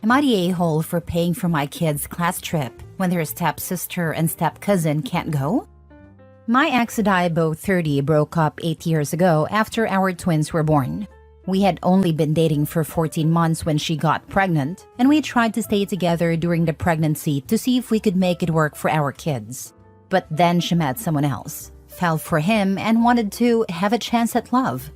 Am I the a-hole for paying for my kids' class trip when their stepsister and step-cousin can't go? My ex and I, both 30, broke up 8 years ago after our twins were born. We had only been dating for 14 months when she got pregnant, and we tried to stay together during the pregnancy to see if we could make it work for our kids. But then she met someone else, fell for him, and wanted to have a chance at love.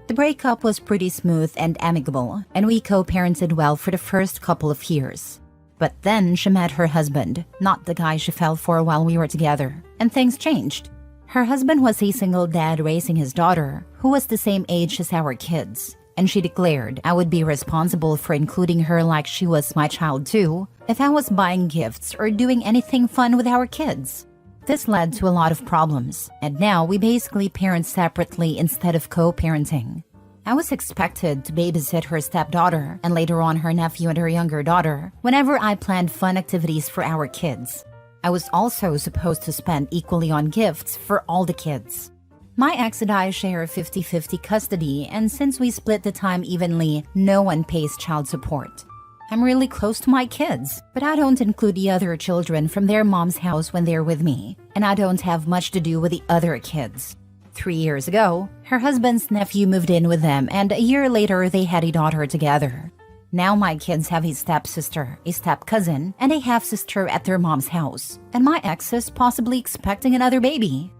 The breakup was pretty smooth and amicable, and we co-parented well for the first couple of years. But then she met her husband, not the guy she fell for while we were together, and things changed. Her husband was a single dad raising his daughter, who was the same age as our kids, and she declared I would be responsible for including her like she was my child too, if I was buying gifts or doing anything fun with our kids. This led to a lot of problems, and now we basically parent separately instead of co-parenting. I was expected to babysit her stepdaughter and later on her nephew and her younger daughter whenever I planned fun activities for our kids. I was also supposed to spend equally on gifts for all the kids. My ex and I share 50-50 custody, and since we split the time evenly, no one pays child support. I'm really close to my kids, but I don't include the other children from their mom's house when they're with me, and I don't have much to do with the other kids. 3 years ago, her husband's nephew moved in with them, and a year later they had a daughter together. Now my kids have a stepsister, a step-cousin, and a half-sister at their mom's house, and my ex is possibly expecting another baby.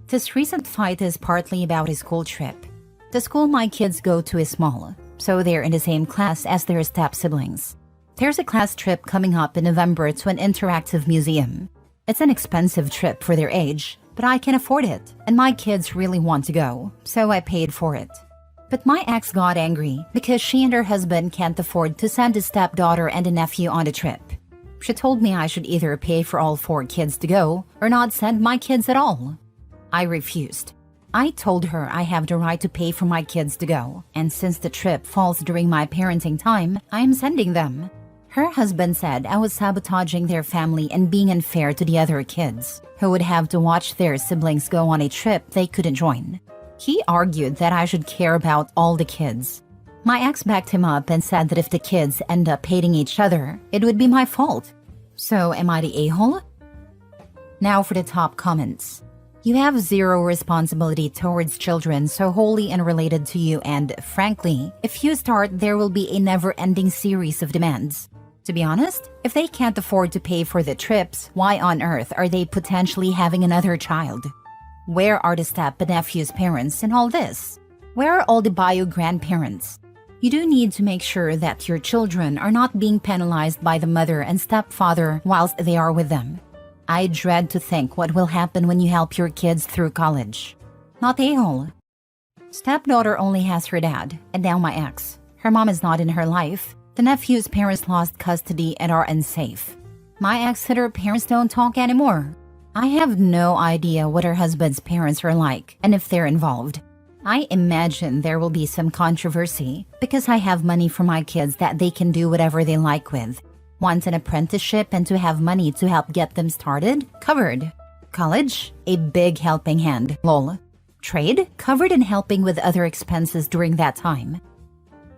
This recent fight is partly about a school trip. The school my kids go to is small, so they're in the same class as their step-siblings. There's a class trip coming up in November to an interactive museum. It's an expensive trip for their age, but I can afford it, and my kids really want to go, so I paid for it. But my ex got angry because she and her husband can't afford to send a stepdaughter and a nephew on the trip. She told me I should either pay for all 4 kids to go or not send my kids at all. I refused. I told her I have the right to pay for my kids to go, and since the trip falls during my parenting time, I am sending them. Her husband said I was sabotaging their family and being unfair to the other kids, who would have to watch their siblings go on a trip they couldn't join. He argued that I should care about all the kids. My ex backed him up and said that if the kids end up hating each other, it would be my fault. So am I the a-hole? Now for the top comments. You have zero responsibility towards children so wholly unrelated to you, and frankly, if you start, there will be a never-ending series of demands. To be honest, if they can't afford to pay for the trips, why on earth are they potentially having another child? Where are the step-nephew's parents in all this? Where are all the bio-grandparents? You do need to make sure that your children are not being penalized by the mother and stepfather whilst they are with them. I dread to think what will happen when you help your kids through college. Not a-hole. Stepdaughter only has her dad, and now my ex. Her mom is not in her life. The nephew's parents lost custody and are unsafe. My ex and her parents don't talk anymore. I have no idea what her husband's parents are like and if they're involved. I imagine there will be some controversy because I have money for my kids that they can do whatever they like with. Want an apprenticeship and to have money to help get them started? Covered. College? A big helping hand, lol. Trade? Covered in helping with other expenses during that time.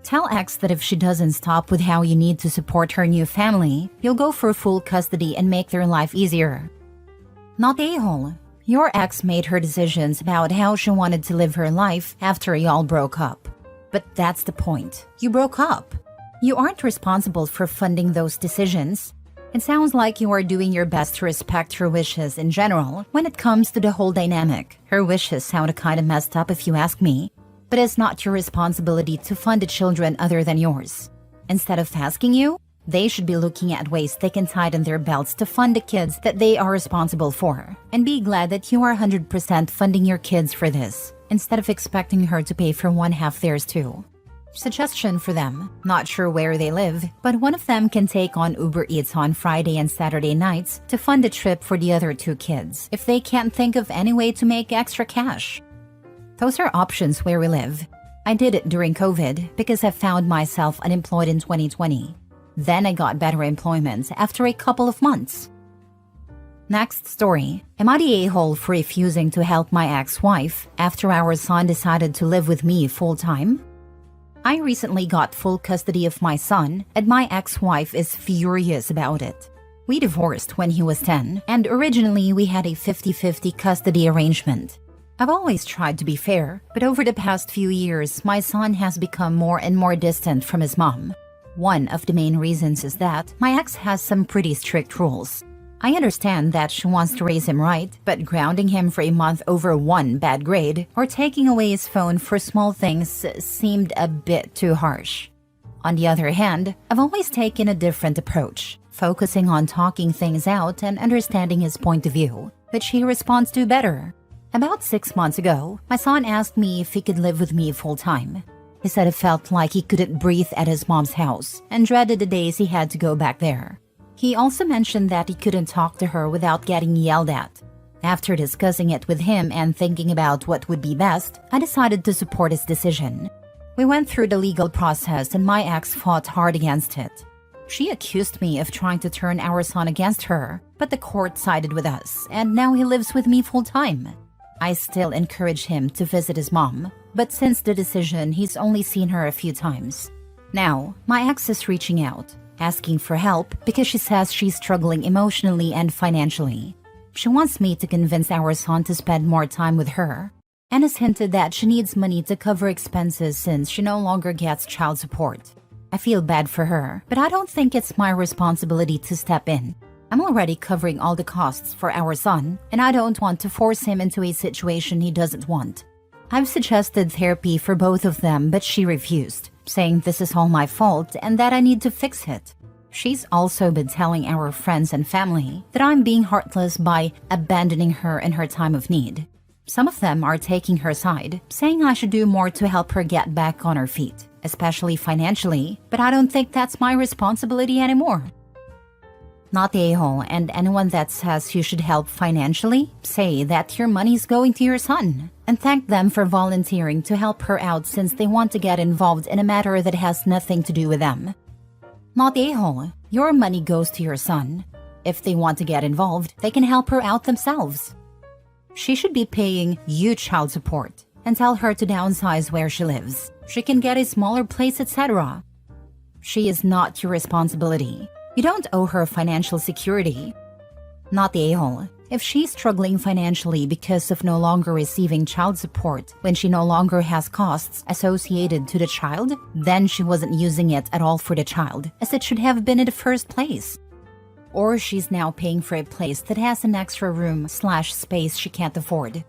Tell ex that if she doesn't stop with how you need to support her new family, you'll go for full custody and make their life easier. Not a-hole. Your ex made her decisions about how she wanted to live her life after y'all broke up. But that's the point. You broke up. You aren't responsible for funding those decisions. It sounds like you are doing your best to respect her wishes in general when it comes to the whole dynamic. Her wishes sound kind of messed up if you ask me. But it's not your responsibility to fund the children other than yours. Instead of asking you, they should be looking at ways they can tighten their belts to fund the kids that they are responsible for, and be glad that you are 100% funding your kids for this, instead of expecting her to pay for one half theirs too. Suggestion for them, not sure where they live, but one of them can take on Uber Eats on Friday and Saturday nights to fund a trip for the other 2 kids if they can't think of any way to make extra cash. Those are options where we live. I did it during COVID because I found myself unemployed in 2020. Then I got better employment after a couple of months. Next story. Am I the a-hole for refusing to help my ex-wife after our son decided to live with me full-time? I recently got full custody of my son, and my ex-wife is furious about it. We divorced when he was 10, and originally we had a 50-50 custody arrangement. I've always tried to be fair, but over the past few years, my son has become more and more distant from his mom. One of the main reasons is that my ex has some pretty strict rules. I understand that she wants to raise him right, but grounding him for a month over one bad grade or taking away his phone for small things seemed a bit too harsh. On the other hand, I've always taken a different approach, focusing on talking things out and understanding his point of view, which he responds to better. About 6 months ago, my son asked me if he could live with me full-time. He said it felt like he couldn't breathe at his mom's house and dreaded the days he had to go back there. He also mentioned that he couldn't talk to her without getting yelled at. After discussing it with him and thinking about what would be best, I decided to support his decision. We went through the legal process and my ex fought hard against it. She accused me of trying to turn our son against her, but the court sided with us, and now he lives with me full-time. I still encourage him to visit his mom, but since the decision, he's only seen her a few times. Now, my ex is reaching out, asking for help because she says she's struggling emotionally and financially. She wants me to convince our son to spend more time with her, and has hinted that she needs money to cover expenses since she no longer gets child support. I feel bad for her, but I don't think it's my responsibility to step in. I'm already covering all the costs for our son, and I don't want to force him into a situation he doesn't want. I've suggested therapy for both of them, but she refused, saying this is all my fault and that I need to fix it. She's also been telling our friends and family that I'm being heartless by abandoning her in her time of need. Some of them are taking her side, saying I should do more to help her get back on her feet, especially financially, but I don't think that's my responsibility anymore. Not the a-hole, and anyone that says you should help financially, say that your money's going to your son, and thank them for volunteering to help her out since they want to get involved in a matter that has nothing to do with them. Not the a-hole, your money goes to your son. If they want to get involved, they can help her out themselves. She should be paying you child support, and tell her to downsize where she lives. She can get a smaller place, etc. She is not your responsibility. You don't owe her financial security. Not the a-hole. If she's struggling financially because of no longer receiving child support when she no longer has costs associated to the child, then she wasn't using it at all for the child, as it should have been in the first place. Or she's now paying for a place that has an extra room/space she can't afford.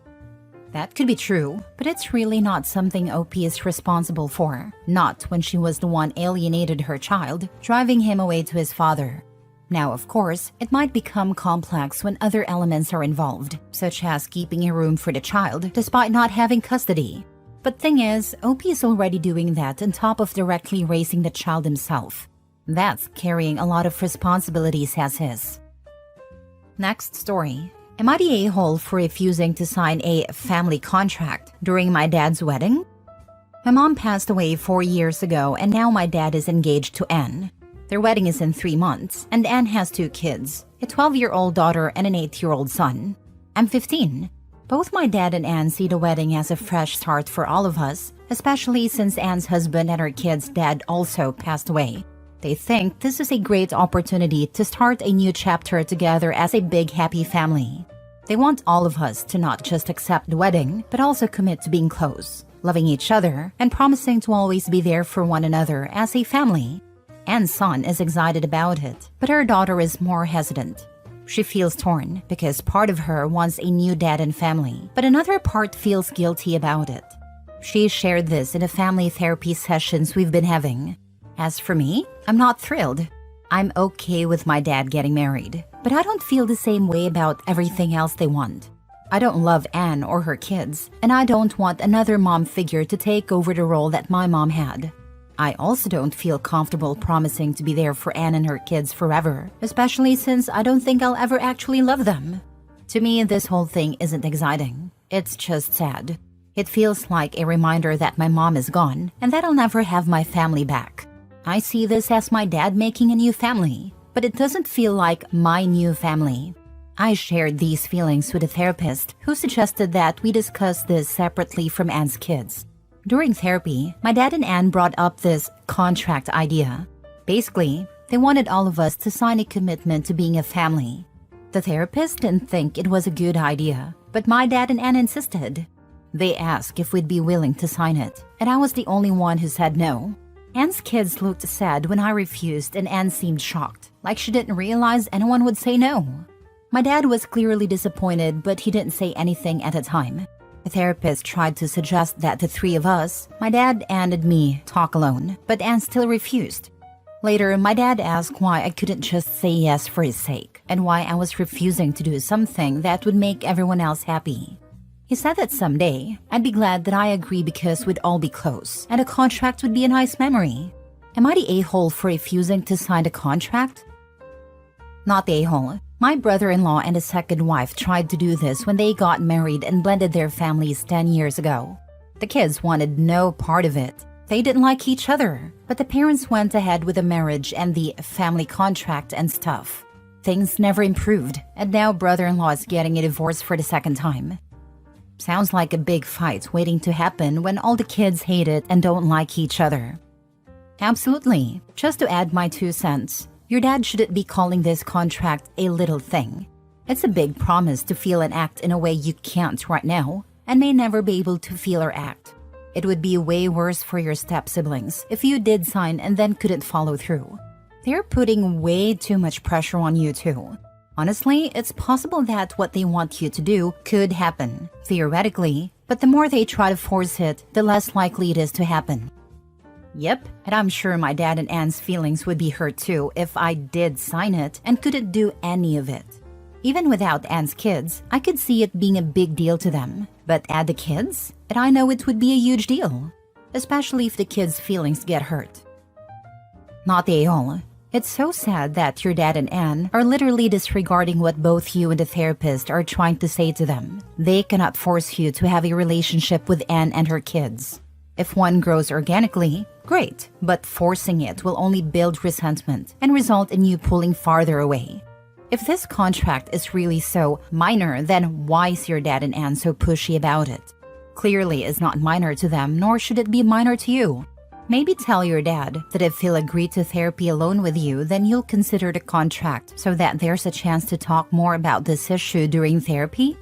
That could be true, but it's really not something OP is responsible for, not when she was the one alienated her child, driving him away to his father. Now, of course, it might become complex when other elements are involved, such as keeping a room for the child despite not having custody. But thing is, OP is already doing that on top of directly raising the child himself. That's carrying a lot of responsibilities as his. Next story. Am I the a-hole for refusing to sign a family contract during my dad's wedding? My mom passed away 4 years ago, and now my dad is engaged to Anne. Their wedding is in 3 months, and Anne has 2 kids, a 12-year-old daughter and an 8-year-old son. I'm 15. Both my dad and Anne see the wedding as a fresh start for all of us, especially since Anne's husband and her kids' dad also passed away. They think this is a great opportunity to start a new chapter together as a big happy family. They want all of us to not just accept the wedding, but also commit to being close, loving each other, and promising to always be there for one another as a family. Anne's son is excited about it, but her daughter is more hesitant. She feels torn because part of her wants a new dad and family, but another part feels guilty about it. She shared this in the family therapy sessions we've been having. As for me, I'm not thrilled. I'm okay with my dad getting married, but I don't feel the same way about everything else they want. I don't love Anne or her kids, and I don't want another mom figure to take over the role that my mom had. I also don't feel comfortable promising to be there for Anne and her kids forever, especially since I don't think I'll ever actually love them. To me, this whole thing isn't exciting. It's just sad. It feels like a reminder that my mom is gone and that I'll never have my family back. I see this as my dad making a new family, but it doesn't feel like my new family. I shared these feelings with a therapist who suggested that we discuss this separately from Anne's kids. During therapy, my dad and Anne brought up this contract idea. Basically, they wanted all of us to sign a commitment to being a family. The therapist didn't think it was a good idea, but my dad and Anne insisted. They asked if we'd be willing to sign it, and I was the only one who said no. Anne's kids looked sad when I refused, and Anne seemed shocked, like she didn't realize anyone would say no. My dad was clearly disappointed, but he didn't say anything at the time. The therapist tried to suggest that the three of us, my dad, Anne, and me, talk alone, but Anne still refused. Later, my dad asked why I couldn't just say yes for his sake, and why I was refusing to do something that would make everyone else happy. He said that someday, I'd be glad that I agree because we'd all be close, and a contract would be a nice memory. Am I the a-hole for refusing to sign a contract? Not the a-hole. My brother-in-law and his second wife tried to do this when they got married and blended their families 10 years ago. The kids wanted no part of it. They didn't like each other, but the parents went ahead with the marriage and the family contract and stuff. Things never improved, and now brother-in-law is getting a divorce for the second time. Sounds like a big fight waiting to happen when all the kids hate it and don't like each other. Absolutely. Just to add my 2 cents, your dad shouldn't be calling this contract a little thing. It's a big promise to feel and act in a way you can't right now, and may never be able to feel or act. It would be way worse for your step-siblings if you did sign and then couldn't follow through. They're putting way too much pressure on you too. Honestly, it's possible that what they want you to do could happen, theoretically, but the more they try to force it, the less likely it is to happen. Yep, and I'm sure my dad and Anne's feelings would be hurt too if I did sign it and couldn't do any of it. Even without Anne's kids, I could see it being a big deal to them. But add the kids, and I know it would be a huge deal. Especially if the kids' feelings get hurt. Not the a-hole. It's so sad that your dad and Anne are literally disregarding what both you and the therapist are trying to say to them. They cannot force you to have a relationship with Anne and her kids. If one grows organically, great, but forcing it will only build resentment and result in you pulling farther away. If this contract is really so minor, then why is your dad and Anne so pushy about it? Clearly it's not minor to them, nor should it be minor to you. Maybe tell your dad that if he'll agree to therapy alone with you, then you'll consider the contract so that there's a chance to talk more about this issue during therapy.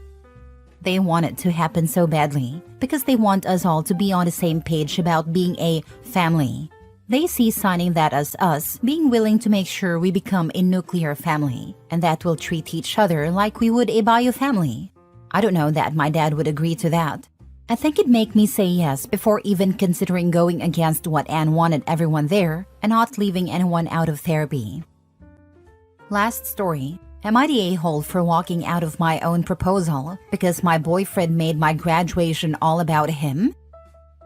They want it to happen so badly because they want us all to be on the same page about being a family. They see signing that as us being willing to make sure we become a nuclear family, and that we'll treat each other like we would a bio family. I don't know that my dad would agree to that. I think it'd make me say yes before even considering going against what Anne wanted everyone there and not leaving anyone out of therapy. Last story. Am I the a-hole for walking out of my own proposal because my boyfriend made my graduation all about him?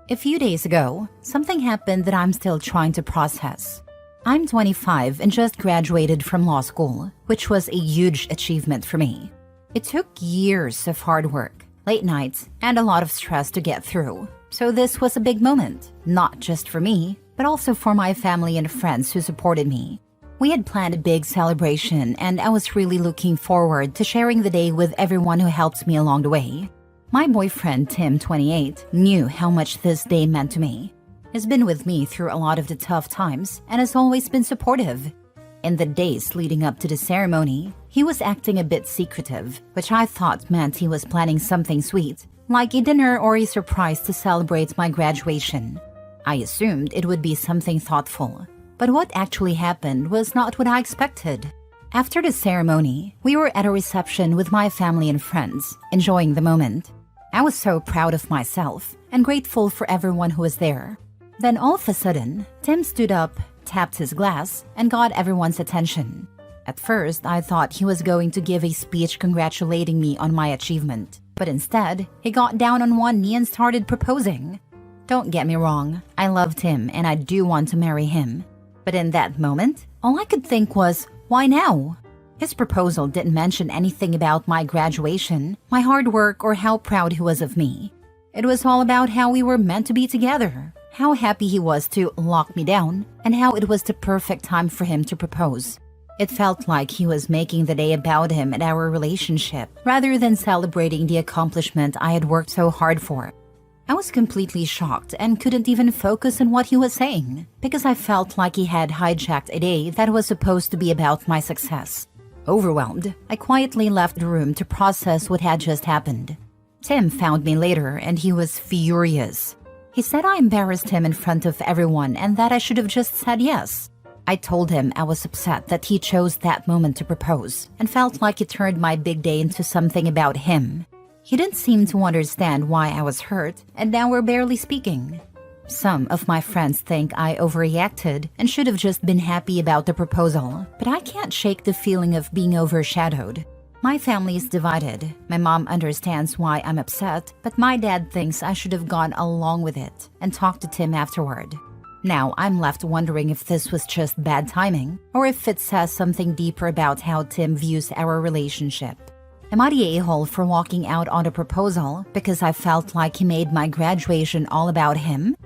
A few days ago, something happened that I'm still trying to process. I'm 25 and just graduated from law school, which was a huge achievement for me. It took years of hard work, late nights, and a lot of stress to get through. So this was a big moment, not just for me, but also for my family and friends who supported me. We had planned a big celebration, and I was really looking forward to sharing the day with everyone who helped me along the way. My boyfriend, Tim, 28, knew how much this day meant to me. He's been with me through a lot of the tough times and has always been supportive. In the days leading up to the ceremony, he was acting a bit secretive, which I thought meant he was planning something sweet, like a dinner or a surprise to celebrate my graduation. I assumed it would be something thoughtful, but what actually happened was not what I expected. After the ceremony, we were at a reception with my family and friends, enjoying the moment. I was so proud of myself and grateful for everyone who was there. Then all of a sudden, Tim stood up, tapped his glass, and got everyone's attention. At first, I thought he was going to give a speech congratulating me on my achievement. But instead, he got down on one knee and started proposing. Don't get me wrong, I loved him and I do want to marry him. But in that moment, all I could think was, why now? His proposal didn't mention anything about my graduation, my hard work, or how proud he was of me. It was all about how we were meant to be together, how happy he was to lock me down, and how it was the perfect time for him to propose. It felt like he was making the day about him and our relationship, rather than celebrating the accomplishment I had worked so hard for. I was completely shocked and couldn't even focus on what he was saying because I felt like he had hijacked a day that was supposed to be about my success. Overwhelmed, I quietly left the room to process what had just happened. Tim found me later and he was furious. He said I embarrassed him in front of everyone and that I should have just said yes. I told him I was upset that he chose that moment to propose and felt like it turned my big day into something about him. He didn't seem to understand why I was hurt, and now we're barely speaking. Some of my friends think I overreacted and should have just been happy about the proposal, but I can't shake the feeling of being overshadowed. My family is divided. My mom understands why I'm upset, but my dad thinks I should have gone along with it and talked to Tim afterward. Now I'm left wondering if this was just bad timing or if it says something deeper about how Tim views our relationship. Am I the a-hole for walking out on a proposal because I felt like he made my graduation all about him?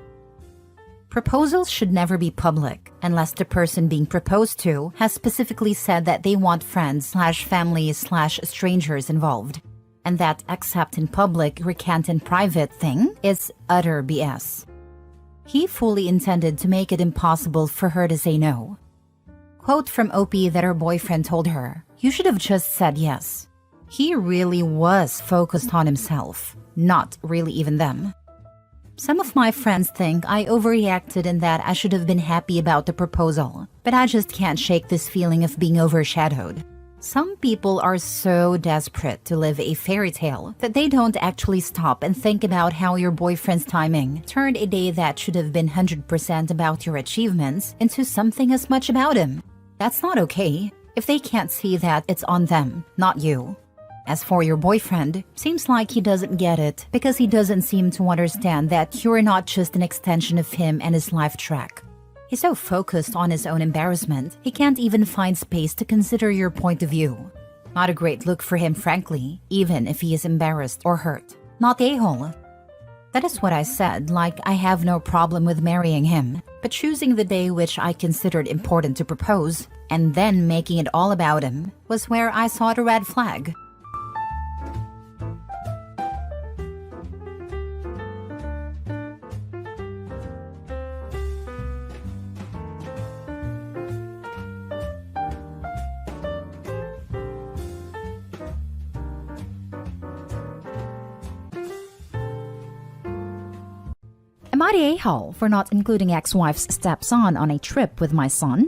Proposals should never be public unless the person being proposed to has specifically said that they want friends/family/strangers involved. And that accept in public, recant in private thing is utter BS. He fully intended to make it impossible for her to say no. Quote from Opie that her boyfriend told her, "You should have just said yes." He really was focused on himself, not really even them. Some of my friends think I overreacted and that I should have been happy about the proposal, but I just can't shake this feeling of being overshadowed. Some people are so desperate to live a fairy tale that they don't actually stop and think about how your boyfriend's timing turned a day that should have been 100% about your achievements into something as much about him. That's not okay. If they can't see that, it's on them, not you. As for your boyfriend, seems like he doesn't get it because he doesn't seem to understand that you're not just an extension of him and his life track. He's so focused on his own embarrassment, he can't even find space to consider your point of view. Not a great look for him, frankly, even if he is embarrassed or hurt. Not the a-hole. That is what I said, like I have no problem with marrying him, but choosing the day which I considered important to propose, and then making it all about him, was where I saw the red flag. Am I the a-hole for not including ex-wife's stepson on a trip with my son?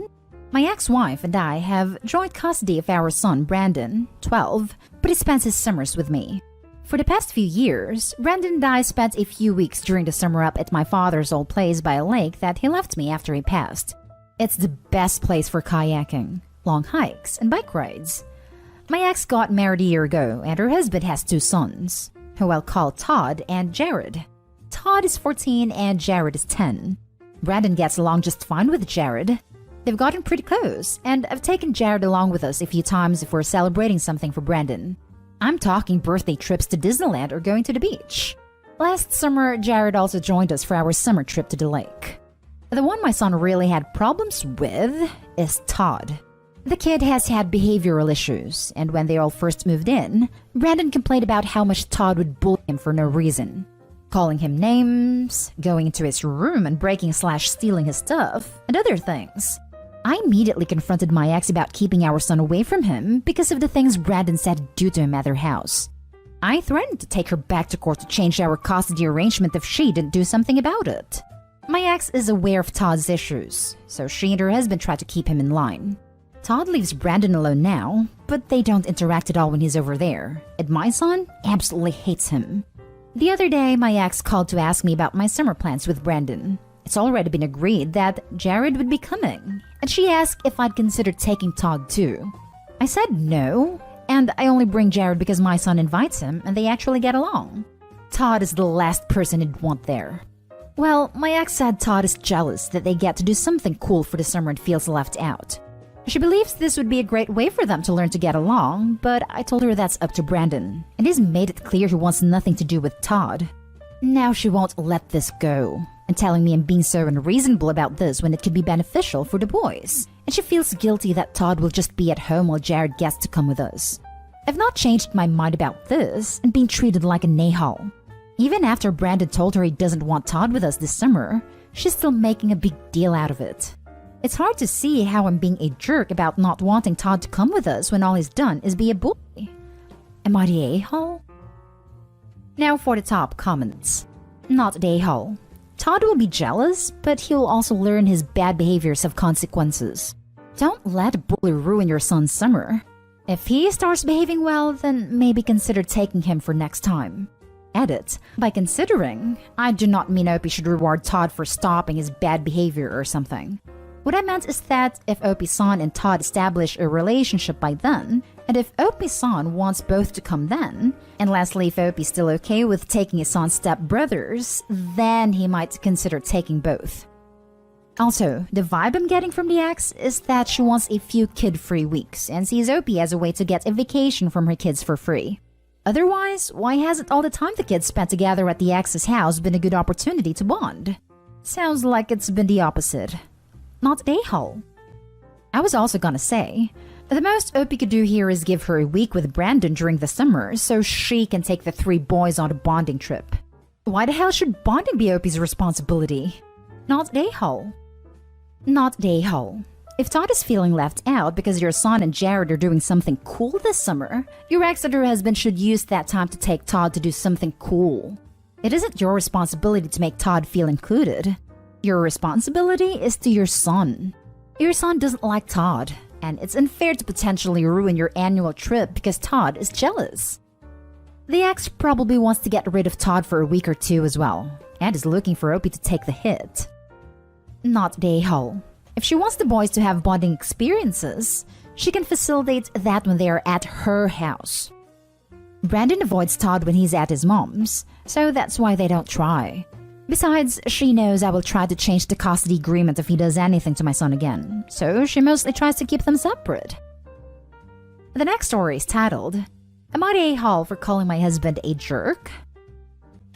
My ex-wife and I have joint custody of our son, Brandon, 12, but he spends his summers with me. For the past few years, Brandon and I spent a few weeks during the summer up at my father's old place by a lake that he left me after he passed. It's the best place for kayaking, long hikes, and bike rides. My ex got married a year ago, and her husband has 2 sons, who I'll call Todd and Jared. Todd is 14 and Jared is 10. Brandon gets along just fine with Jared. They've gotten pretty close, and I've taken Jared along with us a few times if we're celebrating something for Brandon. I'm talking birthday trips to Disneyland or going to the beach. Last summer, Jared also joined us for our summer trip to the lake. The one my son really had problems with is Todd. The kid has had behavioral issues, and when they all first moved in, Brandon complained about how much Todd would bully him for no reason. Calling him names, going into his room and breaking/stealing his stuff, and other things. I immediately confronted my ex about keeping our son away from him because of the things Brandon said he'd do to him at their house. I threatened to take her back to court to change our custody arrangement if she didn't do something about it. My ex is aware of Todd's issues, so she and her husband try to keep him in line. Todd leaves Brandon alone now, but they don't interact at all when he's over there, and my son absolutely hates him. The other day, my ex called to ask me about my summer plans with Brandon. It's already been agreed that Jared would be coming, and she asked if I'd consider taking Todd too. I said no, and I only bring Jared because my son invites him and they actually get along. Todd is the last person he'd want there. Well, my ex said Todd is jealous that they get to do something cool for the summer and feels left out. She believes this would be a great way for them to learn to get along, but I told her that's up to Brandon, and he's made it clear he wants nothing to do with Todd. Now she won't let this go, and telling me I'm being so unreasonable about this when it could be beneficial for the boys, and she feels guilty that Todd will just be at home while Jared gets to come with us. I've not changed my mind about this and being treated like a a-hole. Even after Brandon told her he doesn't want Todd with us this summer, she's still making a big deal out of it. It's hard to see how I'm being a jerk about not wanting Todd to come with us when all he's done is be a bully. Am I the a-hole? Now for the top comments. Not the a-hole. Todd will be jealous, but he'll also learn his bad behaviors have consequences. Don't let a bully ruin your son's summer. If he starts behaving well, then maybe consider taking him for next time. Edit. By considering, I do not mean Opie should reward Todd for stopping his bad behavior or something. What I meant is that if Opie-san and Todd establish a relationship by then, and if Opie-san wants both to come then, and lastly if Opie's still okay with taking his son's step-brothers, then he might consider taking both. Also, the vibe I'm getting from the ex is that she wants a few kid-free weeks and sees Opie as a way to get a vacation from her kids for free. Otherwise, why hasn't all the time the kids spent together at the ex's house been a good opportunity to bond? Sounds like it's been the opposite. Not a-hole. I was also gonna say, the most Opie could do here is give her a week with Brandon during the summer so she can take the 3 boys on a bonding trip. Why the hell should bonding be Opie's responsibility? Not a-hole. Not a-hole. If Todd is feeling left out because your son and Jared are doing something cool this summer, your ex and her husband should use that time to take Todd to do something cool. It isn't your responsibility to make Todd feel included. Your responsibility is to your son. Your son doesn't like Todd, and it's unfair to potentially ruin your annual trip because Todd is jealous. The ex probably wants to get rid of Todd for a week or 2 as well, and is looking for Opie to take the hit. Not the a-hole. If she wants the boys to have bonding experiences, she can facilitate that when they are at her house. Brandon avoids Todd when he's at his mom's, so that's why they don't try. Besides, she knows I will try to change the custody agreement if he does anything to my son again, so she mostly tries to keep them separate. The next story is titled, Am I the a-hole for calling my husband a jerk?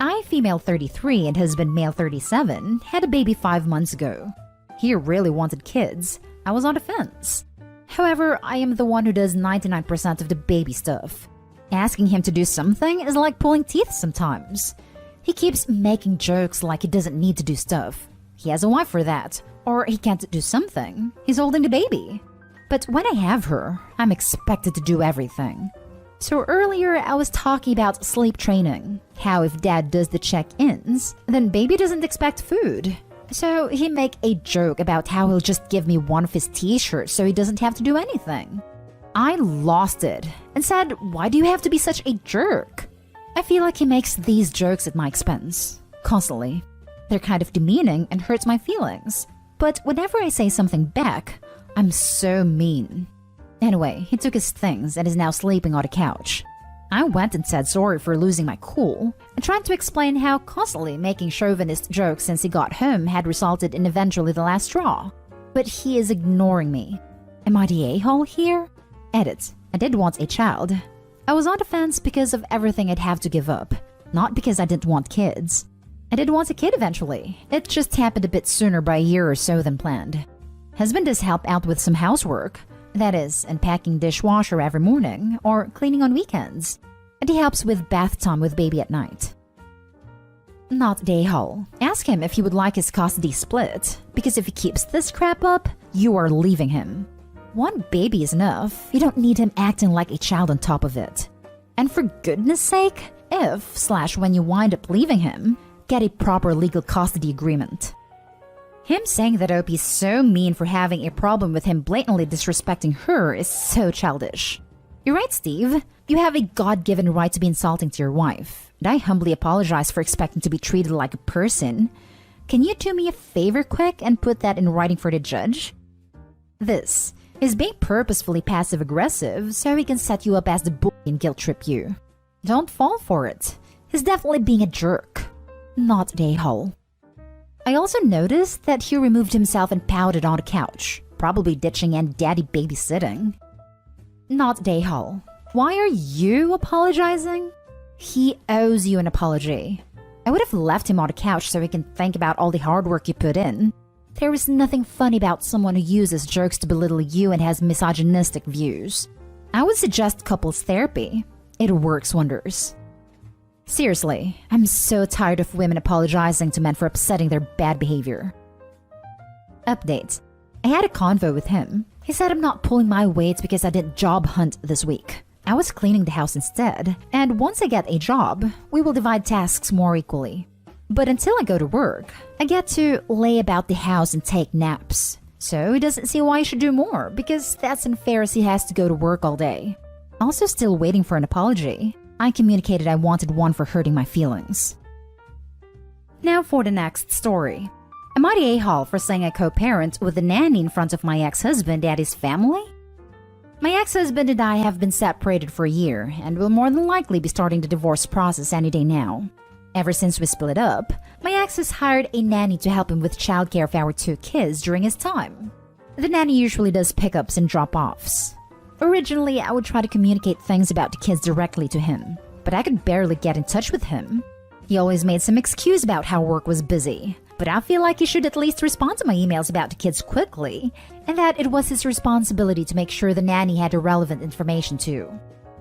I, female 33 and husband male 37, had a baby 5 months ago. He really wanted kids. I was on the fence. However, I am the one who does 99% of the baby stuff. Asking him to do something is like pulling teeth sometimes. He keeps making jokes like he doesn't need to do stuff. He has a wife for that. Or he can't do something. He's holding the baby. But when I have her, I'm expected to do everything. So earlier, I was talking about sleep training. How if dad does the check-ins, then baby doesn't expect food. So he make a joke about how he'll just give me one of his t-shirts so he doesn't have to do anything. I lost it and said, why do you have to be such a jerk? I feel like he makes these jokes at my expense, constantly. They're kind of demeaning and hurts my feelings. But whenever I say something back, I'm so mean. Anyway, he took his things and is now sleeping on the couch. I went and said sorry for losing my cool and tried to explain how constantly making chauvinist jokes since he got home had resulted in eventually the last straw. But he is ignoring me. Am I the a-hole here? Edit. I did want a child. I was on the fence because of everything I'd have to give up, not because I didn't want kids. I did want a kid eventually. It just happened a bit sooner by a year or so than planned. Husband does help out with some housework. That is, unpacking dishwasher every morning or cleaning on weekends. And he helps with bath time with baby at night. Not the a-hole. Ask him if he would like his custody split, because if he keeps this crap up, you are leaving him. One baby is enough. You don't need him acting like a child on top of it. And for goodness sake, when you wind up leaving him, get a proper legal custody agreement. Him saying that Opie's so mean for having a problem with him blatantly disrespecting her is so childish. You're right, Steve. You have a God-given right to be insulting to your wife, and I humbly apologize for expecting to be treated like a person. Can you do me a favor quick and put that in writing for the judge? This is being purposefully passive-aggressive so he can set you up as the bully and guilt-trip you. Don't fall for it. He's definitely being a jerk. Not the a-hole. I also noticed that he removed himself and pouted on the couch, probably ditching and daddy babysitting. Not the a-hole. Why are you apologizing? He owes you an apology. I would have left him on the couch so he can think about all the hard work you put in. There is nothing funny about someone who uses jokes to belittle you and has misogynistic views. I would suggest couples therapy. It works wonders. Seriously, I'm so tired of women apologizing to men for upsetting their bad behavior. Update. I had a convo with him. He said I'm not pulling my weight because I didn't job hunt this week. I was cleaning the house instead, and once I get a job, we will divide tasks more equally. But until I go to work, I get to lay about the house and take naps. So he doesn't see why I should do more, because that's unfair as he has to go to work all day. Also still waiting for an apology. I communicated I wanted one for hurting my feelings. Now for the next story. Am I the a-hole for saying I co-parent with a nanny in front of my ex-husband and his family? My ex-husband and I have been separated for a year and will more than likely be starting the divorce process any day now. Ever since we split up, my ex has hired a nanny to help him with childcare of our 2 kids during his time. The nanny usually does pickups and drop-offs. Originally, I would try to communicate things about the kids directly to him, but I could barely get in touch with him. He always made some excuse about how work was busy, but I feel like he should at least respond to my emails about the kids quickly, and that it was his responsibility to make sure the nanny had the relevant information too.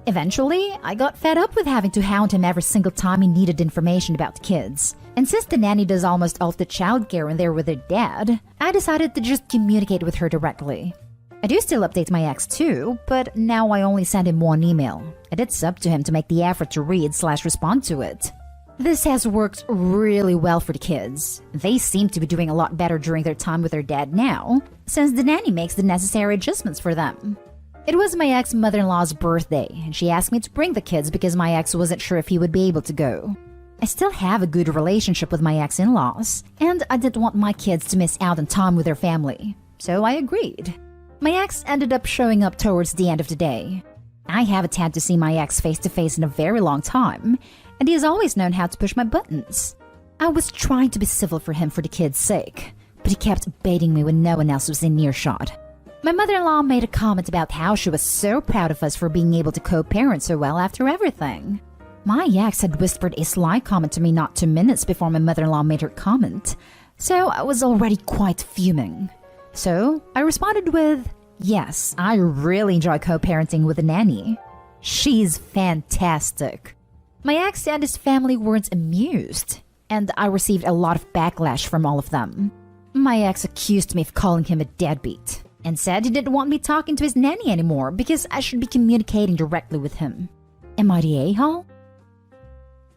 Eventually, I got fed up with having to hound him every single time he needed information about the kids. And since the nanny does almost all of the childcare when they're with their dad, I decided to just communicate with her directly. I do still update my ex too, but now I only send him one email, and it's up to him to make the effort to read/respond to it. This has worked really well for the kids. They seem to be doing a lot better during their time with their dad now, since the nanny makes the necessary adjustments for them. It was my ex-mother-in-law's birthday, and she asked me to bring the kids because my ex wasn't sure if he would be able to go. I still have a good relationship with my ex-in-laws, and I didn't want my kids to miss out on time with their family, so I agreed. My ex ended up showing up towards the end of the day. I haven't had to see my ex face-to-face in a very long time, and he has always known how to push my buttons. I was trying to be civil for him for the kids' sake, but he kept baiting me when no one else was in earshot. My mother-in-law made a comment about how she was so proud of us for being able to co-parent so well after everything. My ex had whispered a sly comment to me not 2 minutes before my mother-in-law made her comment, so I was already quite fuming. So I responded with, yes, I really enjoy co-parenting with a nanny. She's fantastic. My ex and his family weren't amused, and I received a lot of backlash from all of them. My ex accused me of calling him a deadbeat, and said he didn't want me talking to his nanny anymore because I should be communicating directly with him. Am I the a-hole?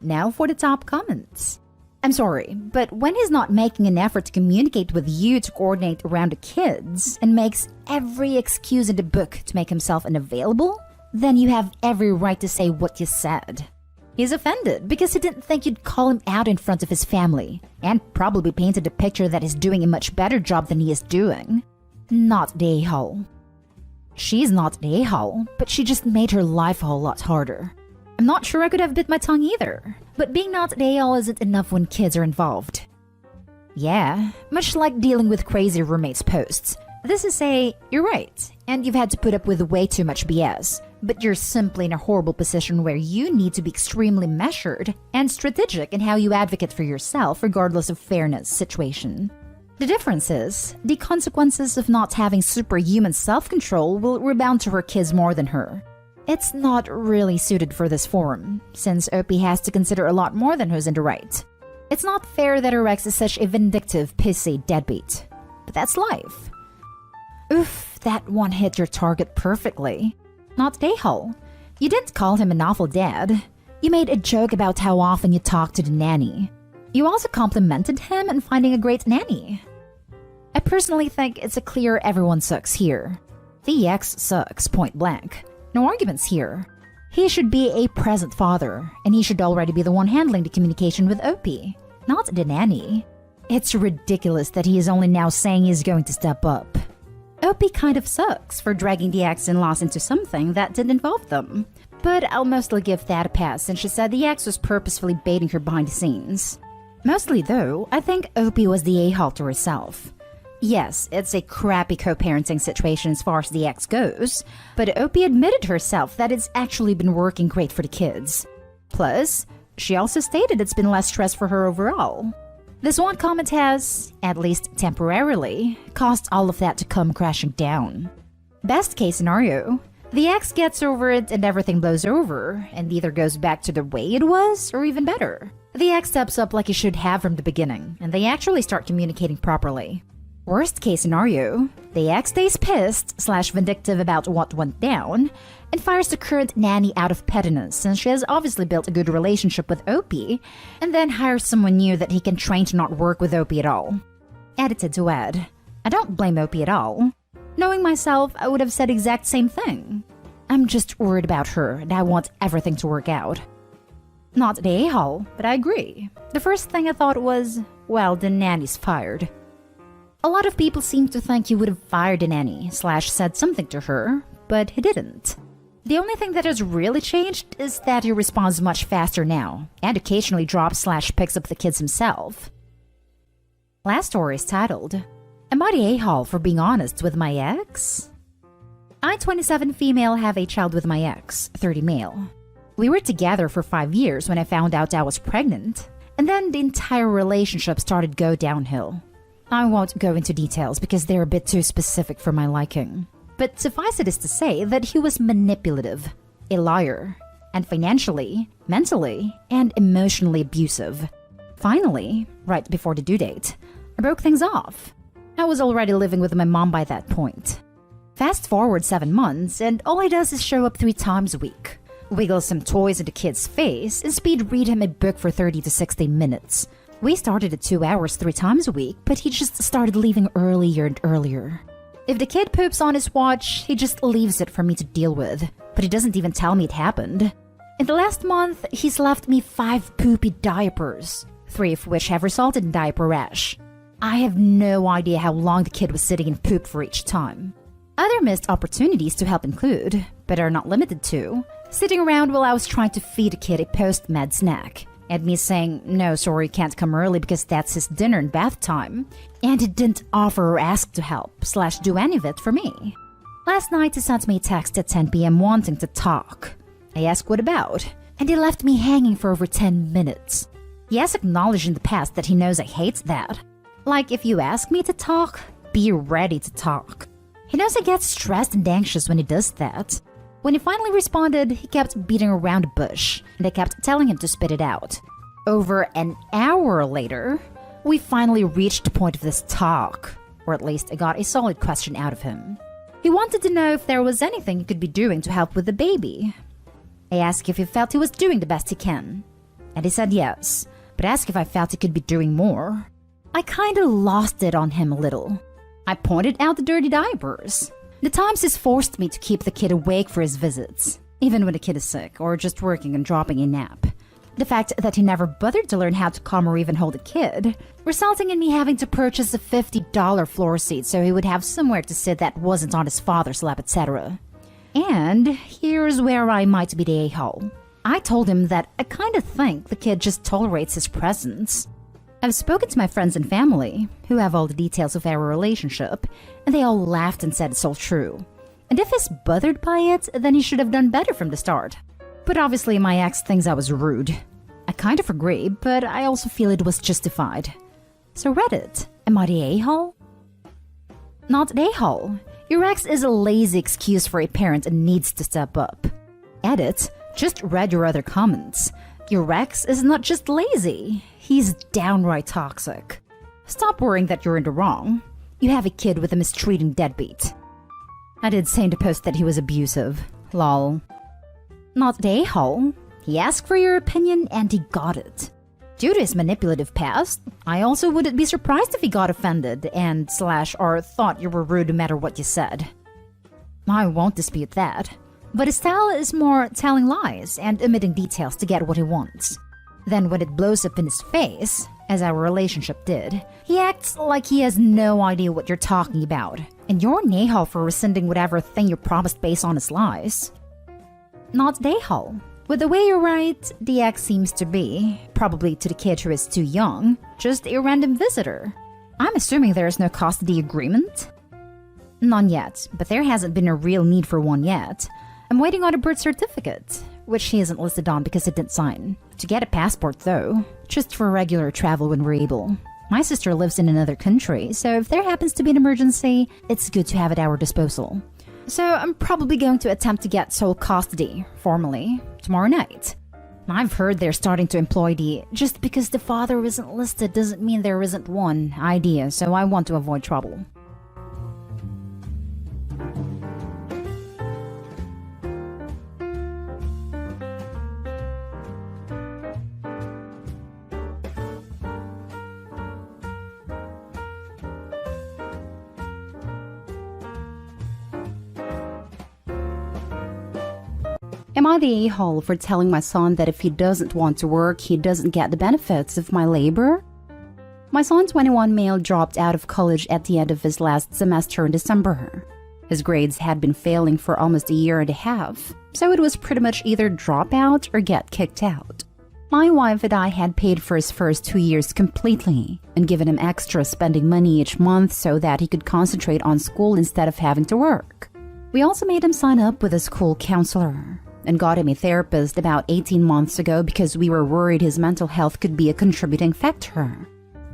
Now for the top comments. I'm sorry, but when he's not making an effort to communicate with you to coordinate around the kids and makes every excuse in the book to make himself unavailable, then you have every right to say what you said. He's offended because he didn't think you'd call him out in front of his family, and probably painted a picture that he's doing a much better job than he is doing. Not the a-hole. She's not the a-hole, but she just made her life a whole lot harder. I'm not sure I could have bit my tongue either, but being not the a-hole isn't enough when kids are involved. Yeah, much like dealing with crazy roommates posts. This is you're right, and you've had to put up with way too much BS, but you're simply in a horrible position where you need to be extremely measured and strategic in how you advocate for yourself regardless of fairness situation. The difference is, the consequences of not having superhuman self-control will rebound to her kids more than her. It's not really suited for this forum, since OP has to consider a lot more than who's in the right. It's not fair that her ex is such a vindictive, pissy deadbeat. But that's life. Oof, that one hit your target perfectly. Not a-hole. You didn't call him an awful dad. You made a joke about how often you talk to the nanny. You also complimented him on finding a great nanny. I personally think it's a clear everyone sucks here. The ex sucks, point blank. No arguments here. He should be a present father, and he should already be the one handling the communication with OP, not the nanny. It's ridiculous that he is only now saying he's going to step up. OP kind of sucks for dragging the ex-in-laws into something that didn't involve them. But I'll mostly give that a pass since she said the ex was purposefully baiting her behind the scenes. Mostly though, I think OP was the a-hole to herself. Yes, it's a crappy co-parenting situation as far as the ex goes, but OP admitted herself that it's actually been working great for the kids. Plus, she also stated it's been less stress for her overall. This one comment has, at least temporarily, caused all of that to come crashing down. Best case scenario, The ex gets over it and everything blows over, and either goes back to the way it was, or even better. The ex steps up like he should have from the beginning, and they actually start communicating properly. Worst case scenario, the ex stays pissed/vindictive about what went down, and fires the current nanny out of pettiness since she has obviously built a good relationship with Opie, and then hires someone new that he can train to not work with Opie at all. Edited to add, I don't blame Opie at all. Knowing myself, I would have said exact same thing. I'm just worried about her and I want everything to work out. Not the a-hole, but I agree. The first thing I thought was, well, the nanny's fired. A lot of people seem to think he would have fired the nanny/said something to her, but he didn't. The only thing that has really changed is that he responds much faster now, and occasionally drops/picks up the kids himself. Last story is titled, Am I the a-hole for being honest with my ex? I, 27 female, have a child with my ex, 30 male. We were together for 5 years when I found out I was pregnant, and then the entire relationship started to go downhill. I won't go into details because they're a bit too specific for my liking. But suffice it is to say that he was manipulative, a liar, and financially, mentally, and emotionally abusive. Finally, right before the due date, I broke things off. I was already living with my mom by that point. Fast forward 7 months, and all he does is show up 3 times a week, wiggle some toys in the kid's face, and speed read him a book for 30 to 60 minutes. We started at 2 hours 3 times a week, but he just started leaving earlier and earlier. If the kid poops on his watch, he just leaves it for me to deal with, but he doesn't even tell me it happened. In the last month, he's left me 5 poopy diapers, 3 of which have resulted in diaper rash. I have no idea how long the kid was sitting in poop for each time. Other missed opportunities to help include, but are not limited to, sitting around while I was trying to feed a kid a post-med snack, and me saying, no, sorry, can't come early because that's his dinner and bath time, and he didn't offer or ask to help/do any of it for me. Last night he sent me a text at 10 p.m. wanting to talk. I asked what about, and he left me hanging for over 10 minutes. He has acknowledged in the past that he knows I hate that. Like, if you ask me to talk, be ready to talk. He knows I get stressed and anxious when he does that. When he finally responded, he kept beating around the bush, and I kept telling him to spit it out. Over an hour later, we finally reached the point of this talk, or at least I got a solid question out of him. He wanted to know if there was anything he could be doing to help with the baby. I asked if he felt he was doing the best he can, and he said yes, but asked if I felt he could be doing more. I kinda lost it on him a little. I pointed out the dirty diapers. The times he's forced me to keep the kid awake for his visits, even when the kid is sick or just working and dropping a nap. The fact that he never bothered to learn how to calm or even hold a kid, resulting in me having to purchase a $50 floor seat so he would have somewhere to sit that wasn't on his father's lap, etc. And here's where I might be the a-hole. I told him that I kinda think the kid just tolerates his presence. I've spoken to my friends and family, who have all the details of our relationship, and they all laughed and said it's all true. And if he's bothered by it, then he should have done better from the start. But obviously my ex thinks I was rude. I kind of agree, but I also feel it was justified. So Reddit, am I the a-hole? Not the a-hole. Your ex is a lazy excuse for a parent and needs to step up. Edit, just read your other comments. Your ex is not just lazy, he's downright toxic. Stop worrying that you're in the wrong. You have a kid with a mistreating deadbeat. I did say in the post that he was abusive. Lol. Not the a-hole. He asked for your opinion and he got it. Due to his manipulative past, I also wouldn't be surprised if he got offended and or thought you were rude no matter what you said. I won't dispute that. But his style is more telling lies and omitting details to get what he wants. Then when it blows up in his face, as our relationship did, he acts like he has no idea what you're talking about, and you're an a-hole for rescinding whatever thing you promised based on his lies. Not the a-hole. With the way you write, the ex seems to be, probably to the kid who is too young, just a random visitor. I'm assuming there is no custody agreement? None yet, but there hasn't been a real need for one yet. I'm waiting on a birth certificate, which he isn't listed on because it didn't sign. To get a passport though, just for regular travel when we're able. My sister lives in another country, so if there happens to be an emergency, it's good to have at our disposal. So I'm probably going to attempt to get sole custody, formally, tomorrow night. I've heard they're starting to employ the just because the father isn't listed doesn't mean there isn't one idea, so I want to avoid trouble. Am I the a-hole for telling my son that if he doesn't want to work, he doesn't get the benefits of my labor? My son, 21 male, dropped out of college at the end of his last semester in December. His grades had been failing for almost a year and a half, so it was pretty much either drop out or get kicked out. My wife and I had paid for his first 2 years completely and given him extra spending money each month so that he could concentrate on school instead of having to work. We also made him sign up with a school counselor and got him a therapist about 18 months ago because we were worried his mental health could be a contributing factor.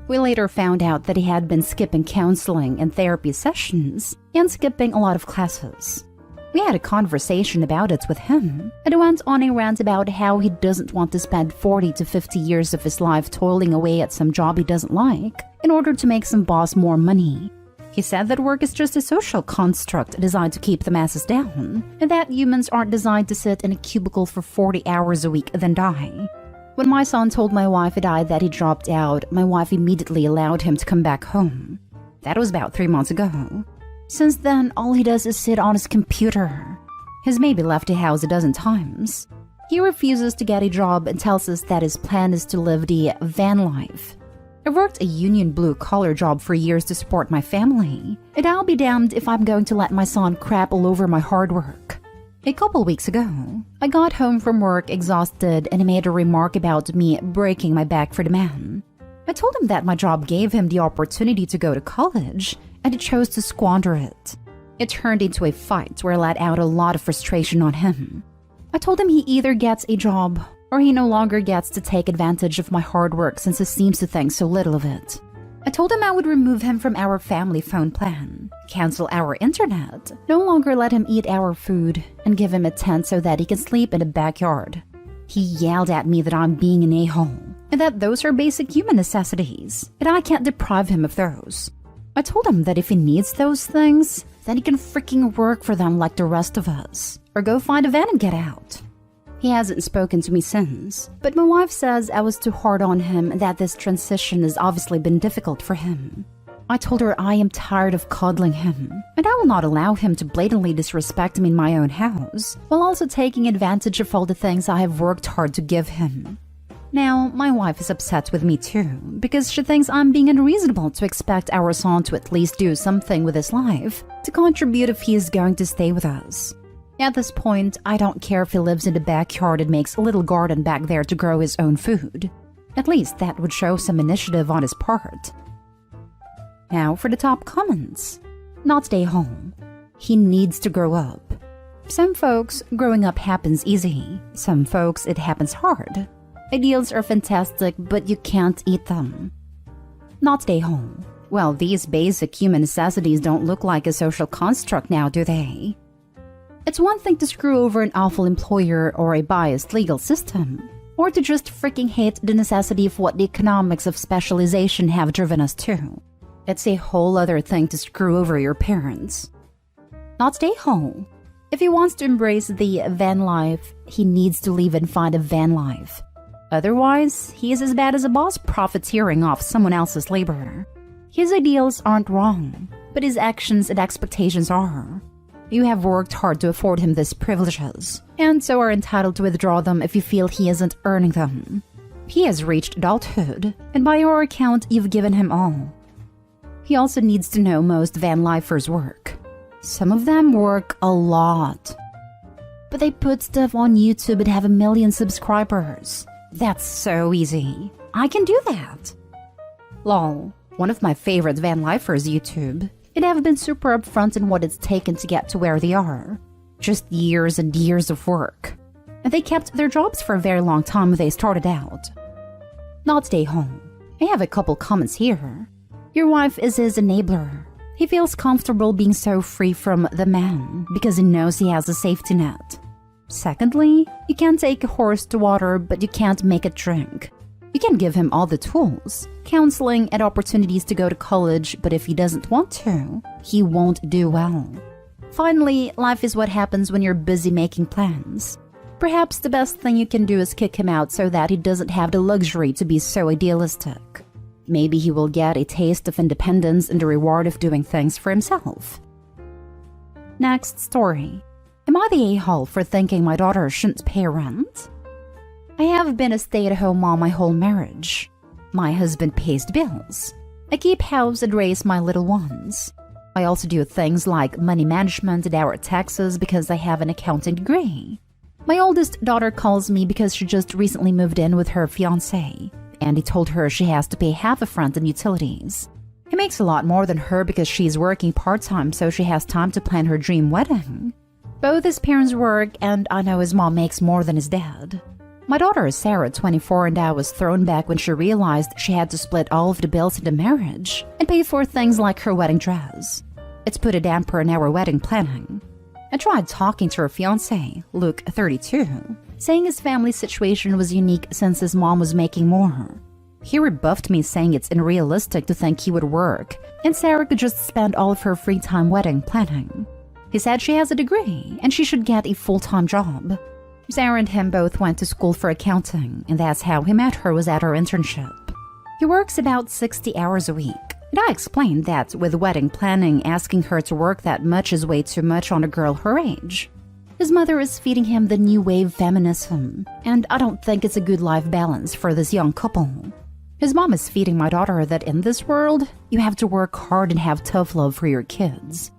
We later found out that he had been skipping counseling and therapy sessions and skipping a lot of classes. We had a conversation about it with him, and he went on a rant about how he doesn't want to spend 40 to 50 years of his life toiling away at some job he doesn't like in order to make some boss more money. He said that work is just a social construct designed to keep the masses down, and that humans aren't designed to sit in a cubicle for 40 hours a week and then die. When my son told my wife and I that he dropped out, my wife immediately allowed him to come back home. That was about 3 months ago. Since then, all he does is sit on his computer. He's maybe left the house a dozen times. He refuses to get a job and tells us that his plan is to live the van life. I worked a union blue-collar job for years to support my family, and I'll be damned if I'm going to let my son crap all over my hard work. A couple weeks ago, I got home from work exhausted and he made a remark about me breaking my back for the man. I told him that my job gave him the opportunity to go to college, and he chose to squander it. It turned into a fight where I let out a lot of frustration on him. I told him he either gets a job or he no longer gets to take advantage of my hard work since he seems to think so little of it. I told him I would remove him from our family phone plan, cancel our internet, no longer let him eat our food, and give him a tent so that he can sleep in the backyard. He yelled at me that I'm being an a-hole, and that those are basic human necessities, and I can't deprive him of those. I told him that if he needs those things, then he can freaking work for them like the rest of us, or go find a van and get out. He hasn't spoken to me since, but my wife says I was too hard on him and that this transition has obviously been difficult for him. I told her I am tired of coddling him, and I will not allow him to blatantly disrespect me in my own house, while also taking advantage of all the things I have worked hard to give him. Now, my wife is upset with me too, because she thinks I'm being unreasonable to expect our son to at least do something with his life to contribute if he is going to stay with us. At this point, I don't care if he lives in the backyard and makes a little garden back there to grow his own food. At least that would show some initiative on his part. Now for the top comments. Not stay home. He needs to grow up. Some folks, growing up happens easy. Some folks, it happens hard. Ideals are fantastic, but you can't eat them. Not stay home. Well, these basic human necessities don't look like a social construct now, do they? It's one thing to screw over an awful employer or a biased legal system, or to just freaking hate the necessity of what the economics of specialization have driven us to. It's a whole other thing to screw over your parents. Not stay home. If he wants to embrace the van life, he needs to leave and find a van life. Otherwise, he is as bad as a boss profiteering off someone else's labor. His ideals aren't wrong, but his actions and expectations are. You have worked hard to afford him these privileges, and so are entitled to withdraw them if you feel he isn't earning them. He has reached adulthood, and by your account, you've given him all. He also needs to know most van lifers work. Some of them work a lot. But they put stuff on YouTube and have 1 million subscribers. That's so easy. I can do that. Lol, one of my favorite van lifers YouTube. It have been super upfront in what it's taken to get to where they are. Just years and years of work. And they kept their jobs for a very long time when they started out. Not stay home. I have a couple comments here. Your wife is his enabler. He feels comfortable being so free from the man because he knows he has a safety net. Secondly, you can take a horse to water, but you can't make it drink. You can give him all the tools, counseling, and opportunities to go to college, but if he doesn't want to, he won't do well. Finally, life is what happens when you're busy making plans. Perhaps the best thing you can do is kick him out so that he doesn't have the luxury to be so idealistic. Maybe he will get a taste of independence and the reward of doing things for himself. Next story. Am I the a-hole for thinking my daughter shouldn't pay rent? I have been a stay-at-home mom my whole marriage. My husband pays the bills. I keep house and raise my little ones. I also do things like money management and our taxes because I have an accounting degree. My oldest daughter calls me because she just recently moved in with her fiancé, and he told her she has to pay half of rent and utilities. He makes a lot more than her because she's working part-time, so she has time to plan her dream wedding. Both his parents work, and I know his mom makes more than his dad. My daughter is Sarah, 24, and I was thrown back when she realized she had to split all of the bills in the marriage and pay for things like her wedding dress. It's put a damper in our wedding planning. I tried talking to her fiancé, Luke, 32, saying his family situation was unique since his mom was making more. He rebuffed me, saying it's unrealistic to think he would work, and Sarah could just spend all of her free time wedding planning. He said she has a degree, and she should get a full-time job. Sarah and him both went to school for accounting, and that's how he met her, was at her internship. He works about 60 hours a week, and I explained that with wedding planning, asking her to work that much is way too much on a girl her age. His mother is feeding him the new wave feminism, and I don't think it's a good life balance for this young couple. His mom is feeding my daughter that in this world, you have to work hard and have tough love for your kids.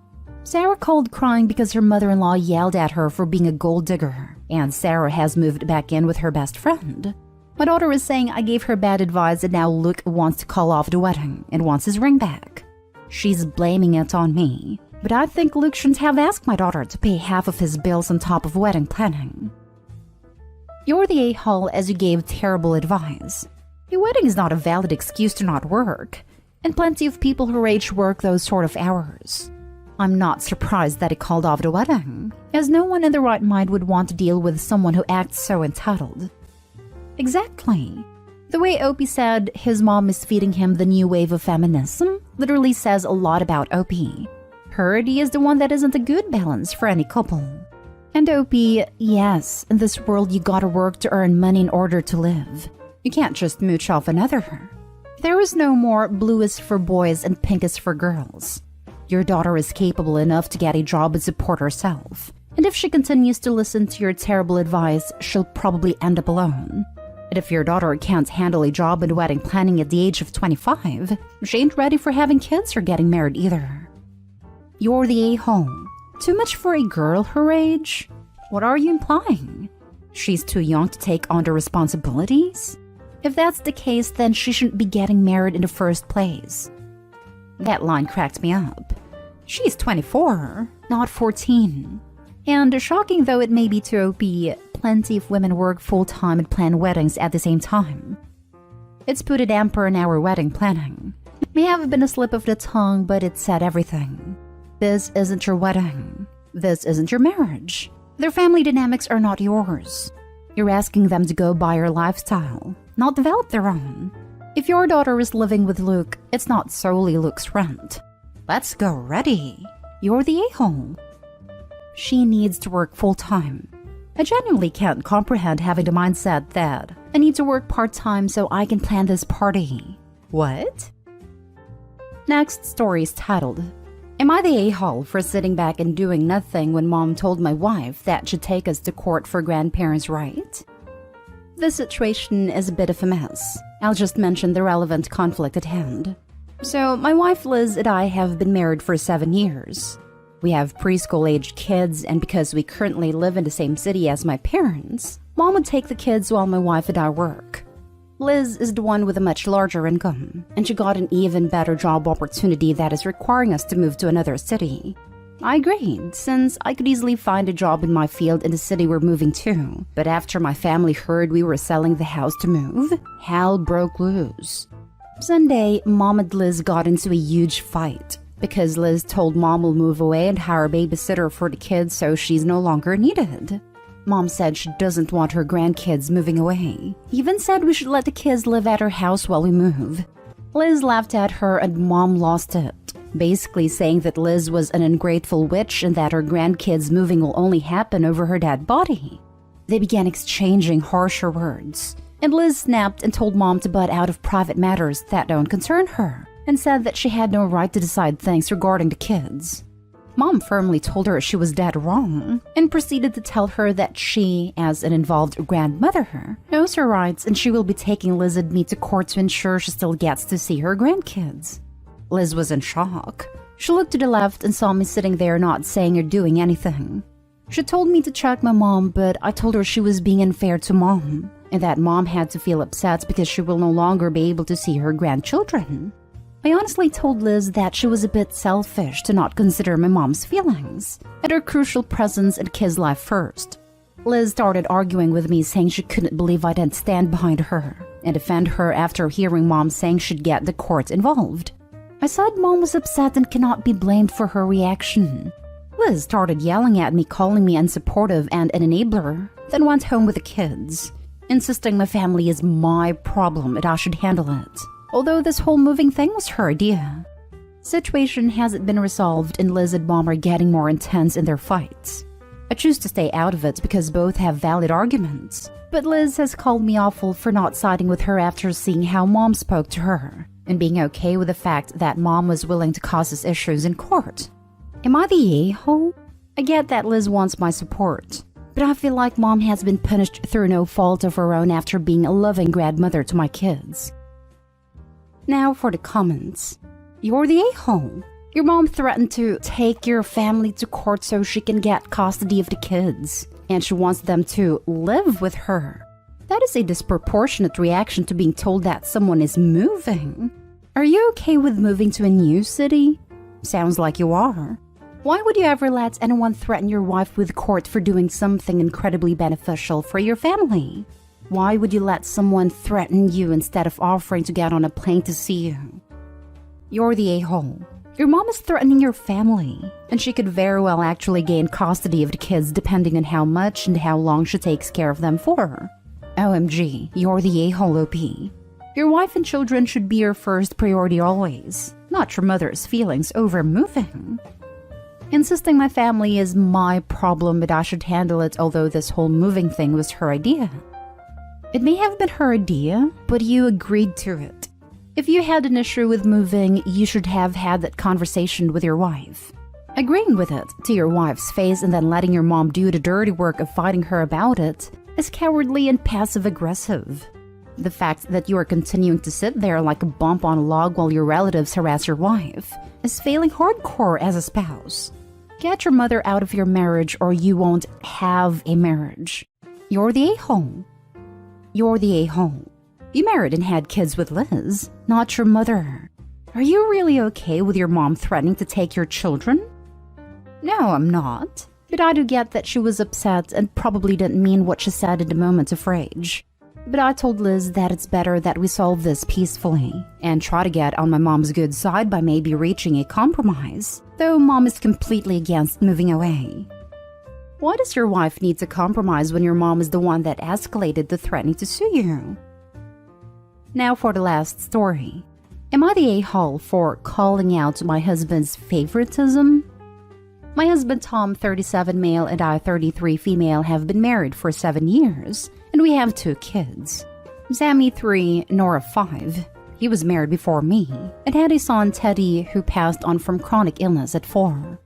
Sarah called crying because her mother-in-law yelled at her for being a gold digger, and Sarah has moved back in with her best friend. My daughter is saying I gave her bad advice and now Luke wants to call off the wedding and wants his ring back. She's blaming it on me, but I think Luke shouldn't have asked my daughter to pay half of his bills on top of wedding planning. You're the a-hole as you gave terrible advice. A wedding is not a valid excuse to not work, and plenty of people her age work those sort of hours. I'm not surprised that he called off the wedding, as no one in their right mind would want to deal with someone who acts so entitled. Exactly. The way Opie said his mom is feeding him the new wave of feminism literally says a lot about Opie. Her idea is the one that isn't a good balance for any couple. And Opie, yes, in this world you gotta work to earn money in order to live. You can't just mooch off another. There is no more blue is for boys and pink is for girls. Your daughter is capable enough to get a job and support herself. And if she continues to listen to your terrible advice, she'll probably end up alone. And if your daughter can't handle a job and wedding planning at the age of 25, she ain't ready for having kids or getting married either. You're the a-hole. Too much for a girl her age? What are you implying? She's too young to take on the responsibilities? If that's the case, then she shouldn't be getting married in the first place. That line cracked me up. She's 24, not 14. And shocking though it may be to OP, plenty of women work full-time and plan weddings at the same time. It's put a damper in our wedding planning. May have been a slip of the tongue, but it said everything. This isn't your wedding. This isn't your marriage. Their family dynamics are not yours. You're asking them to go by your lifestyle, not develop their own. If your daughter is living with Luke, it's not solely Luke's rent. Let's go ready. You're the a-hole. She needs to work full-time. I genuinely can't comprehend having the mindset that I need to work part-time so I can plan this party. What? Next story is titled, Am I the a-hole for sitting back and doing nothing when mom told my wife that she'd take us to court for grandparents' right? This situation is a bit of a mess. I'll just mention the relevant conflict at hand. So, my wife Liz and I have been married for 7 years. We have preschool-aged kids, and because we currently live in the same city as my parents, mom would take the kids while my wife and I work. Liz is the one with a much larger income, and she got an even better job opportunity that is requiring us to move to another city. I agreed, since I could easily find a job in my field in the city we're moving to. But after my family heard we were selling the house to move, hell broke loose. Sunday, Mom and Liz got into a huge fight. because Liz told Mom will move away and hire a babysitter for the kids so she's no longer needed. Mom said she doesn't want her grandkids moving away. Even said we should let the kids live at her house while we move. Liz laughed at her and Mom lost it, basically saying that Liz was an ungrateful witch and that her grandkids moving will only happen over her dead body. They began exchanging harsher words, and Liz snapped and told Mom to butt out of private matters that don't concern her, and said that she had no right to decide things regarding the kids. Mom firmly told her she was dead wrong, and proceeded to tell her that she, as an involved grandmother, knows her rights and she will be taking Liz and me to court to ensure she still gets to see her grandkids. Liz was in shock. She looked to the left and saw me sitting there not saying or doing anything. She told me to check my mom, but I told her she was being unfair to Mom, and that Mom had to feel upset because she will no longer be able to see her grandchildren. I honestly told Liz that she was a bit selfish to not consider my mom's feelings and her crucial presence in kids' life first. Liz started arguing with me, saying she couldn't believe I didn't stand behind her and defend her after hearing Mom saying she'd get the court involved. I said Mom was upset and cannot be blamed for her reaction. Liz started yelling at me, calling me unsupportive and an enabler, then went home with the kids, insisting my family is my problem and I should handle it. Although this whole moving thing was her idea. Situation hasn't been resolved and Liz and Mom are getting more intense in their fights. I choose to stay out of it because both have valid arguments. But Liz has called me awful for not siding with her after seeing how Mom spoke to her, and being okay with the fact that Mom was willing to cause us issues in court. Am I the a-hole? I get that Liz wants my support, but I feel like Mom has been punished through no fault of her own after being a loving grandmother to my kids. Now for the comments. You're the a-hole. Your mom threatened to take your family to court so she can get custody of the kids, and she wants them to live with her. That is a disproportionate reaction to being told that someone is moving. Are you okay with moving to a new city? Sounds like you are. Why would you ever let anyone threaten your wife with court for doing something incredibly beneficial for your family? Why would you let someone threaten you instead of offering to get on a plane to see you? You're the a-hole. Your mom is threatening your family, and she could very well actually gain custody of the kids depending on how much and how long she takes care of them for. OMG, you're the a-hole OP. Your wife and children should be your first priority always, not your mother's feelings over moving. Insisting my family is my problem but I should handle it, although this whole moving thing was her idea. It may have been her idea, but you agreed to it. If you had an issue with moving, you should have had that conversation with your wife. Agreeing with it to your wife's face and then letting your mom do the dirty work of fighting her about it is cowardly and passive-aggressive. The fact that you are continuing to sit there like a bump on a log while your relatives harass your wife is failing hardcore as a spouse. Get your mother out of your marriage or you won't have a marriage. You're the a-hole. You're the a-hole. You married and had kids with Liz, not your mother. Are you really okay with your mom threatening to take your children? No, I'm not. But I do get that she was upset and probably didn't mean what she said in the moment of rage. But I told Liz that it's better that we solve this peacefully and try to get on my mom's good side by maybe reaching a compromise, though Mom is completely against moving away. Why does your wife need to compromise when your mom is the one that escalated the threatening to sue you? Now for the last story. Am I the a-hole for calling out my husband's favoritism? My husband Tom, 37 male, and I, 33 female, have been married for 7 years, and we have 2 kids. Sammy 3, Nora 5. He was married before me, and had a son, Teddy, who passed on from chronic illness at 4.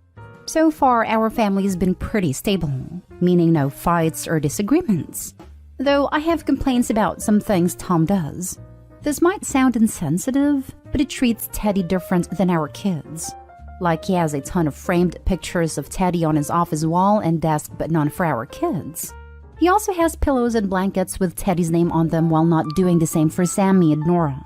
So far, our family has been pretty stable, meaning no fights or disagreements. Though I have complaints about some things Tom does. This might sound insensitive, but it treats Teddy different than our kids. Like he has a ton of framed pictures of Teddy on his office wall and desk, but none for our kids. He also has pillows and blankets with Teddy's name on them while not doing the same for Sammy and Nora.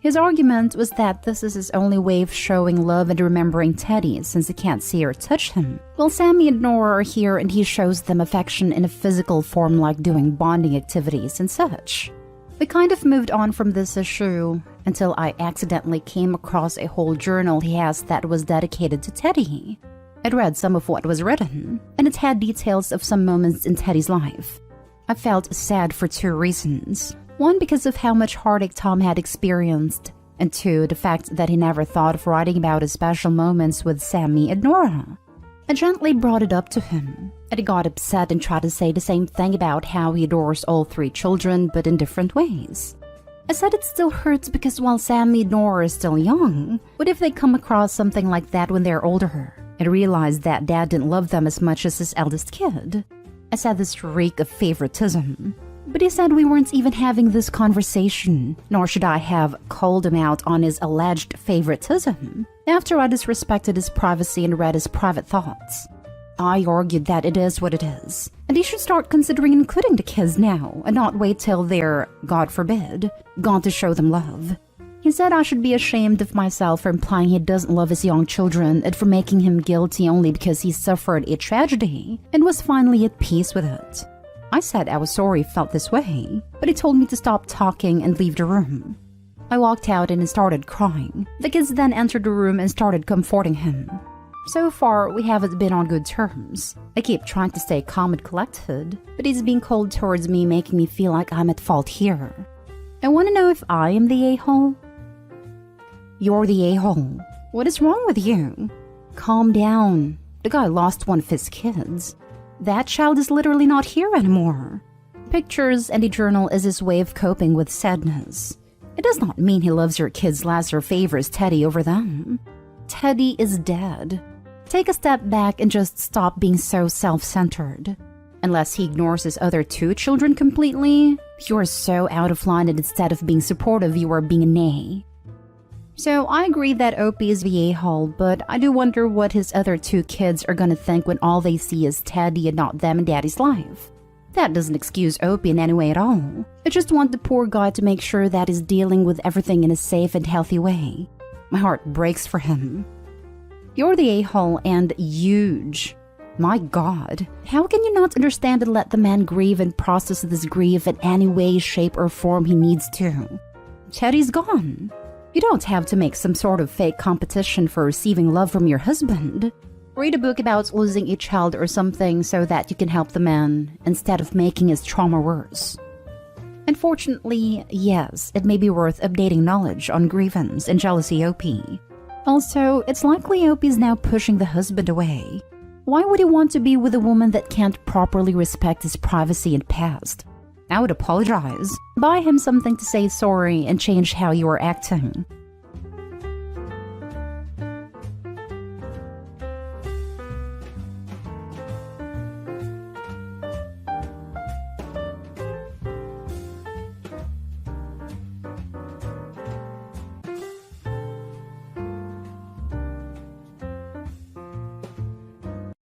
His argument was that this is his only way of showing love and remembering Teddy since he can't see or touch him. While Sammy and Nora are here and he shows them affection in a physical form like doing bonding activities and such. We kind of moved on from this issue until I accidentally came across a whole journal he has that was dedicated to Teddy. I'd read some of what was written, and it had details of some moments in Teddy's life. I felt sad for two reasons. One, because of how much heartache Tom had experienced, and two, the fact that he never thought of writing about his special moments with Sammy and Nora. I gently brought it up to him, and he got upset and tried to say the same thing about how he adores all three children, but in different ways. I said it still hurts because while Sammy and Nora are still young, what if they come across something like that when they're older, and realize that Dad didn't love them as much as his eldest kid? I said this reek of favoritism. But he said we weren't even having this conversation, nor should I have called him out on his alleged favoritism after I disrespected his privacy and read his private thoughts. I argued that it is what it is, and he should start considering including the kids now and not wait till they're, God forbid, gone to show them love. He said I should be ashamed of myself for implying he doesn't love his young children and for making him guilty only because he suffered a tragedy and was finally at peace with it. I said I was sorry he felt this way, but he told me to stop talking and leave the room. I walked out and he started crying. The kids then entered the room and started comforting him. So far, we haven't been on good terms. I keep trying to stay calm and collected, but he's being cold towards me, making me feel like I'm at fault here. I want to know if I am the a-hole. You're the a-hole. What is wrong with you? Calm down. The guy lost one of his kids. That child is literally not here anymore. Pictures and a journal is his way of coping with sadness. It does not mean he loves your kids less or favors Teddy over them. Teddy is dead. Take a step back and just stop being so self-centered. Unless he ignores his other two children completely, you are so out of line that instead of being supportive, you are being a nay. So I agree that Opie is the a-hole, but I do wonder what his other two kids are gonna think when all they see is Teddy and not them in Daddy's life. That doesn't excuse Opie in any way at all. I just want the poor guy to make sure that he's dealing with everything in a safe and healthy way. My heart breaks for him. You're the a-hole and huge. My God, how can you not understand and let the man grieve and process this grief in any way, shape, or form he needs to? Teddy's gone. You don't have to make some sort of fake competition for receiving love from your husband. Read a book about losing a child or something so that you can help the man instead of making his trauma worse. Unfortunately, yes, it may be worth updating knowledge on grievance and jealousy OP. Also, it's likely OP is now pushing the husband away. Why would he want to be with a woman that can't properly respect his privacy and past? I would apologize, buy him something to say sorry, and change how you are acting.